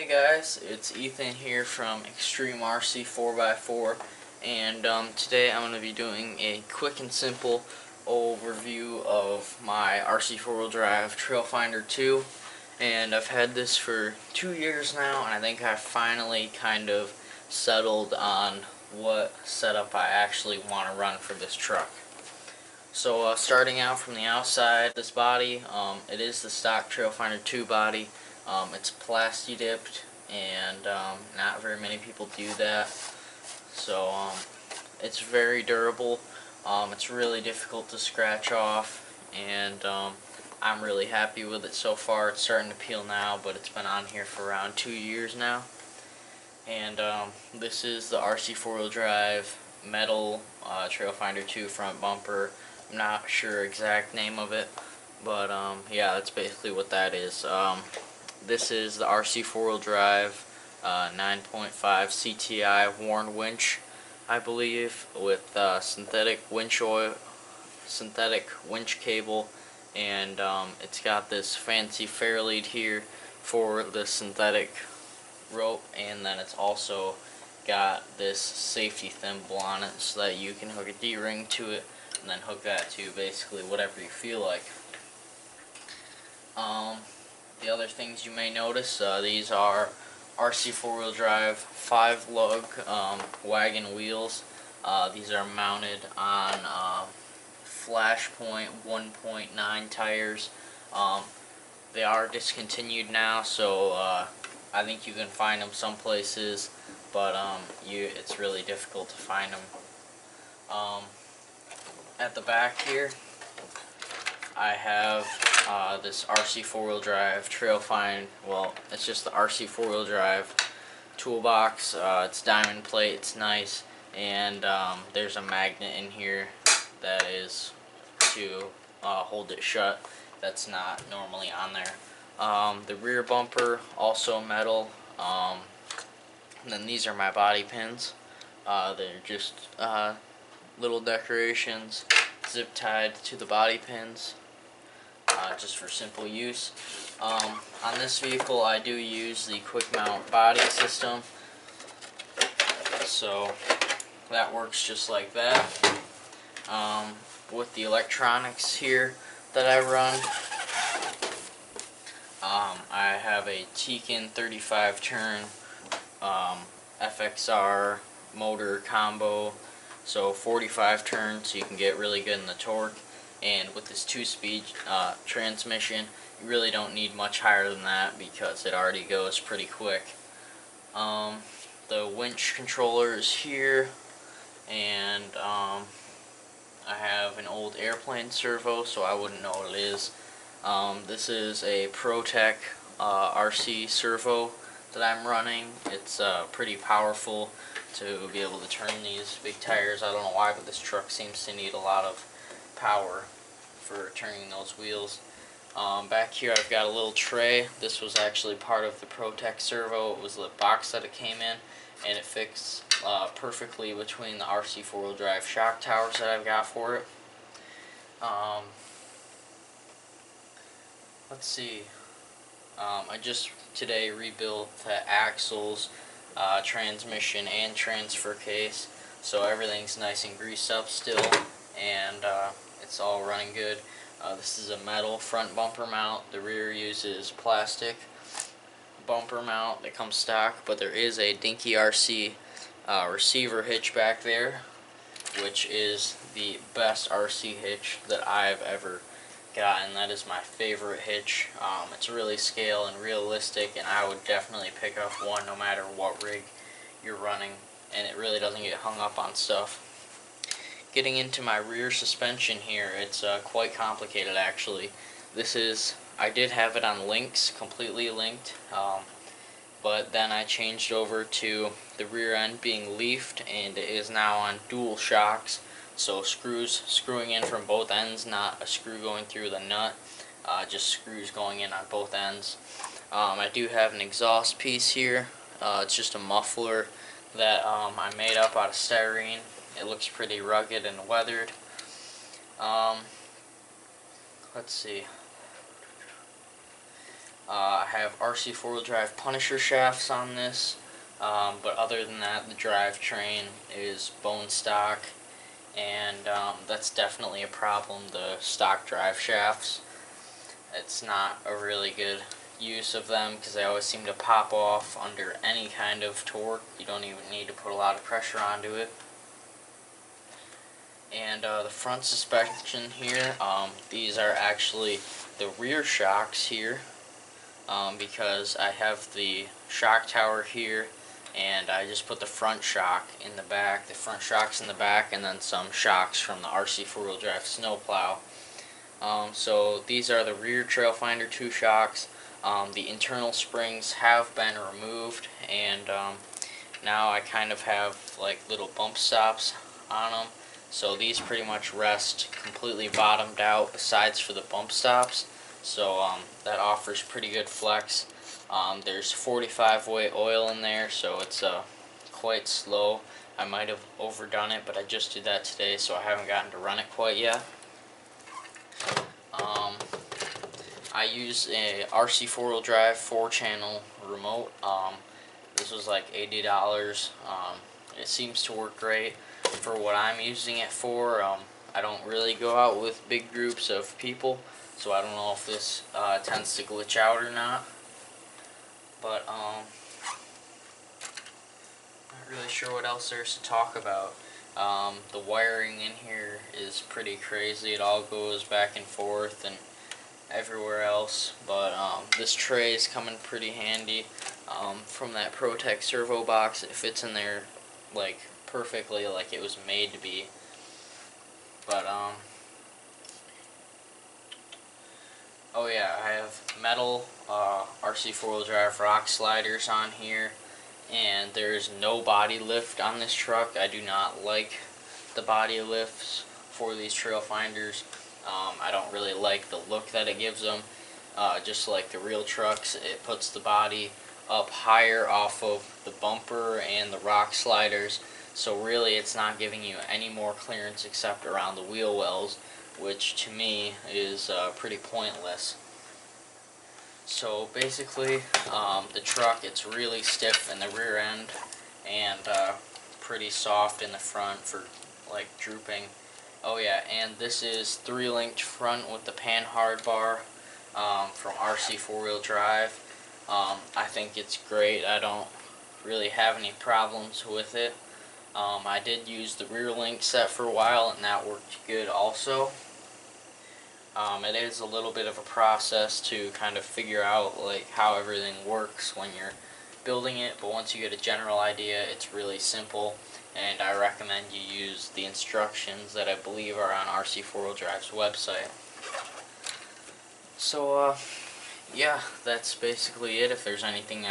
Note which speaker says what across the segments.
Speaker 1: Hey guys, it's Ethan here from Extreme RC4x4, and today I'm going to be doing a quick and simple overview of my RC4 drive Trailfinder 2, and I've had this for 2 years now, and I think I finally kind of settled on what setup I actually want to run for this truck. So starting out from the outside, this body, it is the stock Trailfinder 2 body. It's plasti dipped, and not very many people do that. So it's very durable. It's really difficult to scratch off, and I'm really happy with it so far. It's starting to peel now, but it's been on here for around 2 years now. And this is the RC4 drive metal Trailfinder 2 front bumper. I'm not sure exact name of it, but yeah, that's basically what that is. This is the RC4 drive 9.5 CTI worn winch, I believe, with synthetic winch oil, synthetic winch cable, and it's got this fancy fairlead here for the synthetic rope, and then it's also got this safety thimble on it so that you can hook a D-ring to it and then hook that to basically whatever you feel like. The other things you may notice, these are RC4 wheel drive 5-lug wagon wheels. These are mounted on Flashpoint 1.9 tires. They are discontinued now, so I think you can find them some places, but it's really difficult to find them. At the back here, I have this RC4 wheel drive Trailfinder. Well, it's just the RC4 wheel drive toolbox. It's diamond plate, it's nice, and there's a magnet in here that is to hold it shut. That's not normally on there. The rear bumper, also metal. And then these are my body pins. They're just little decorations zip tied to the body pins, just for simple use. On this vehicle I do use the quick mount body system, so that works just like that. With the electronics here that I run, I have a Tekin 35 turn FXR motor combo, so 45 turns, so you can get really good in the torque. And with this 2-speed transmission, you really don't need much higher than that because it already goes pretty quick. The winch controller is here, and I have an old airplane servo, so I wouldn't know what it is. This is a ProTech RC servo that I'm running. It's pretty powerful to be able to turn these big tires. I don't know why, but this truck seems to need a lot of power for turning those wheels. Back here I've got a little tray. This was actually part of the ProTech servo. It was the box that it came in, and it fits perfectly between the RC4 wheel drive shock towers that I've got for it. Let's see. I just today rebuilt the axles, transmission, and transfer case, so everything's nice and greased up still, and it's all running good. This is a metal front bumper mount. The rear uses plastic bumper mount that comes stock, but there is a Dinky RC receiver hitch back there, which is the best RC hitch that I've ever gotten. That is my favorite hitch. It's really scale and realistic, and I would definitely pick up one no matter what rig you're running, and it really doesn't get hung up on stuff. Getting into my rear suspension here, it's quite complicated actually. I did have it on links, completely linked, but then I changed over to the rear end being leafed, and it is now on dual shocks, so screwing in from both ends, not a screw going through the nut, just screws going in on both ends. I do have an exhaust piece here. It's just a muffler that I made up out of styrene. It looks pretty rugged and weathered. Let's see. I have RC4 drive Punisher shafts on this, but other than that, the drivetrain is bone stock, and that's definitely a problem, the stock drive shafts. It's not a really good use of them because they always seem to pop off under any kind of torque. You don't even need to put a lot of pressure onto it. And the front suspension here, these are actually the rear shocks here, because I have the shock tower here, and I just put the front shock in the back, the front shocks in the back, and then some shocks from the RC4 drive snowplow. So these are the rear Trailfinder 2 shocks. The internal springs have been removed, and now I kind of have like little bump stops on them. So these pretty much rest completely bottomed out besides for the bump stops. So that offers pretty good flex. There's 45 weight oil in there, so it's quite slow. I might have overdone it, but I just did that today, so I haven't gotten to run it quite yet. I use a RC4 drive 4-channel remote. This was like $80. It seems to work great for what I'm using it for. I don't really go out with big groups of people, so I don't know if this tends to glitch out or not. But not really sure what else there's to talk about. The wiring in here is pretty crazy. It all goes back and forth and everywhere else, but this tray is coming pretty handy from that ProTech servo box. It fits in there like perfectly, like it was made to be. But oh yeah, I have metal RC4 drive rock sliders on here, and there's no body lift on this truck. I do not like the body lifts for these Trailfinders. I don't really like the look that it gives them. Just like the real trucks, it puts the body up higher off of the bumper and the rock sliders, so really it's not giving you any more clearance except around the wheel wells, which to me is pretty pointless. So basically, the truck, it's really stiff in the rear end and pretty soft in the front for like drooping. Oh yeah, and this is 3-linked front with the Panhard bar from RC4 drive. I think it's great. I don't really have any problems with it. I did use the rear link set for a while, and that worked good also. It is a little bit of a process to kind of figure out like how everything works when you're building it, but once you get a general idea, it's really simple, and I recommend you use the instructions that I believe are on RC4 Drive's website. So yeah, that's basically it. If there's anything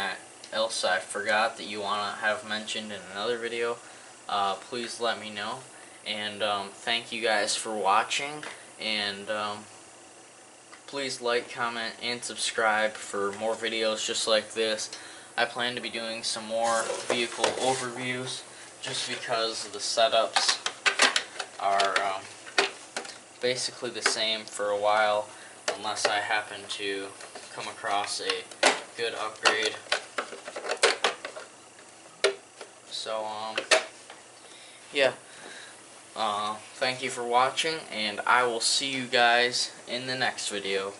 Speaker 1: else I forgot that you want to have mentioned in another video, please let me know. And thank you guys for watching, and please like, comment, and subscribe for more videos just like this. I plan to be doing some more vehicle overviews just because the setups are basically the same for a while, unless I happen to come across a good upgrade. So yeah, thank you for watching, and I will see you guys in the next video.